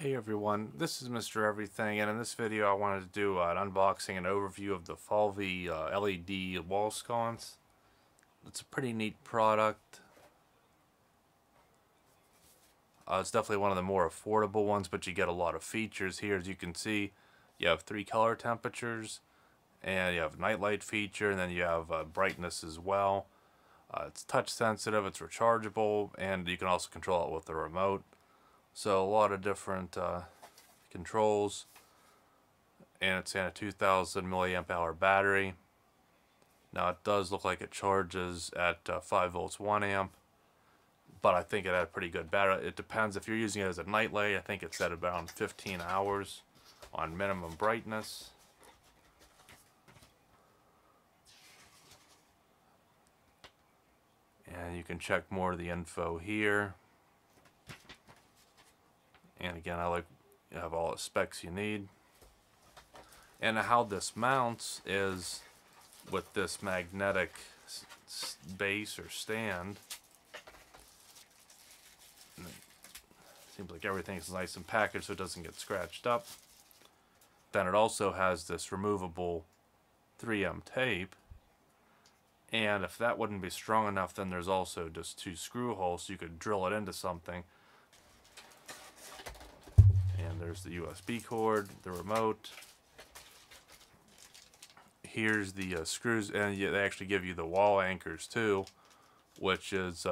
Hey everyone, this is Mr. Everything, and in this video I wanted to do an unboxing and overview of the Fallvi LED wall sconce. It's a pretty neat product. It's definitely one of the more affordable ones, but you get a lot of features here. As you can see, you have 3 color temperatures, and you have nightlight feature, and then you have brightness as well. It's touch sensitive, it's rechargeable, and you can also control it with the remote. So a lot of different controls, and it's in a 2000 milliamp hour battery. Now it does look like it charges at 5 volts 1 amp, but I think it had a pretty good battery. It depends if you're using it as a nightlight. I think it's at around 15 hours on minimum brightness. And you can check more of the info here. And again, you have all the specs you need. And how this mounts is with this magnetic base or stand. And it seems like everything's nice and packaged so it doesn't get scratched up. Then it also has this removable 3M tape. And if that wouldn't be strong enough, then there's also just 2 screw holes so you could drill it into something. And there's the USB cord, the remote. Here's the screws, and they actually give you the wall anchors too, which is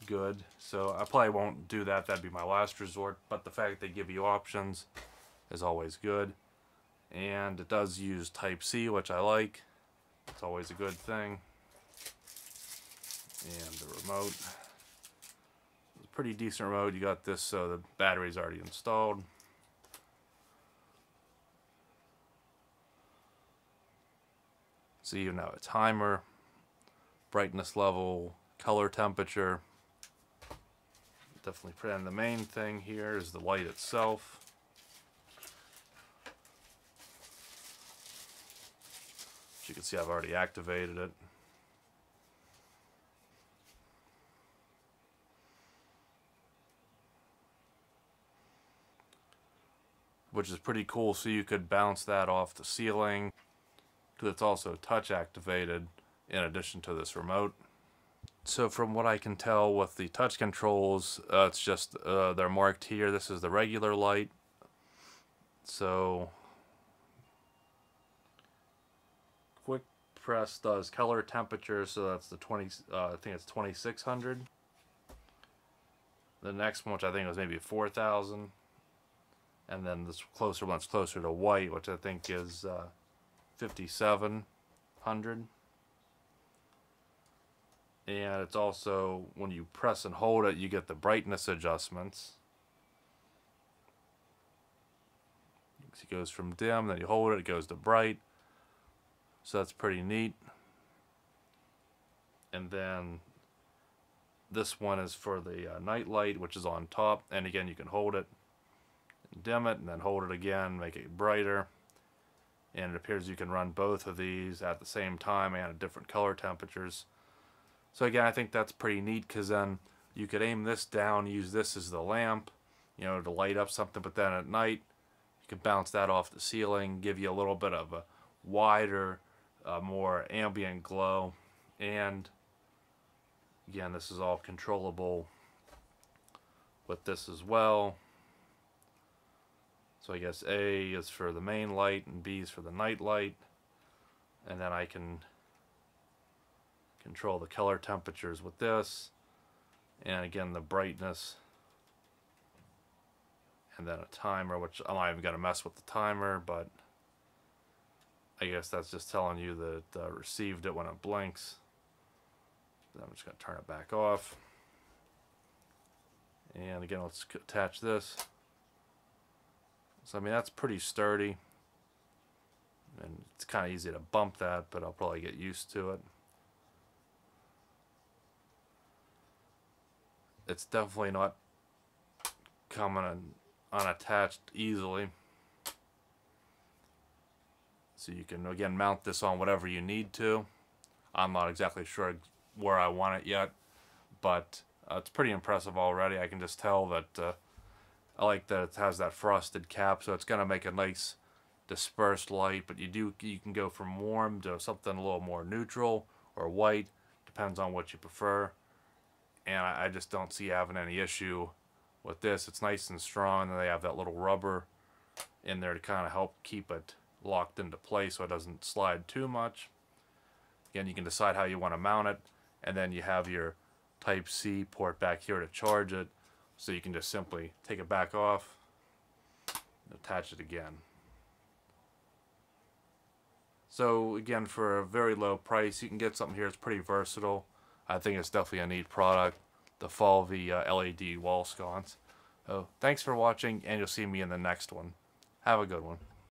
good. So I probably won't do that. That'd be my last resort. But the fact that they give you options is always good. And it does use Type-C, which I like. It's always a good thing. And the remote. It's a pretty decent remote. You got this, so the battery's already installed. So you know a timer, brightness level, color temperature. Definitely pretty. And the main thing here is the light itself. As you can see, I've already activated it. Which is pretty cool, so you could bounce that off the ceiling. Because it's also touch activated in addition to this remote. So from what I can tell with the touch controls, it's just they're marked here. This is the regular light. So quick press does color temperature, so that's the I think it's 2600. The next one, which I think was maybe 4000, and then this closer one's closer to white, which I think is 5700. And it's also, when you press and hold it, you get the brightness adjustments. It goes from dim, then you hold it, it goes to bright. So that's pretty neat. And then this one is for the night light, which is on top. And again, you can hold it, dim it, and then hold it again, make it brighter. And it appears you can run both of these at the same time and at different color temperatures. So again, I think that's pretty neat, because then you could aim this down, use this as the lamp, you know, to light up something, but then at night you can bounce that off the ceiling, give you a little bit of a wider, more ambient glow. And again, this is all controllable with this as well. So I guess A is for the main light and B is for the night light. And then I can control the color temperatures with this. And again, the brightness. And then a timer, which I'm not even going to mess with the timer, but I guess that's just telling you that it received it when it blinks. Then I'm just going to turn it back off. And again, let's attach this. So I mean, that's pretty sturdy, and it's kind of easy to bump that, but I'll probably get used to it. It's definitely not coming unattached easily. So you can again mount this on whatever you need to. I'm not exactly sure where I want it yet, but it's pretty impressive already. I can just tell that I like that it has that frosted cap, so it's going to make a nice dispersed light, but you can go from warm to something a little more neutral or white, depends on what you prefer. And I just don't see having any issue with this. It's nice and strong, and they have that little rubber in there to kind of help keep it locked into place so it doesn't slide too much. Again, you can decide how you want to mount it, and then you have your Type-C port back here to charge it, so you can just simply take it back off and attach it again. So again, for a very low price, you can get something here that's pretty versatile. I think it's definitely a neat product, the Fallvi LED wall sconce. So thanks for watching, and you'll see me in the next one. Have a good one.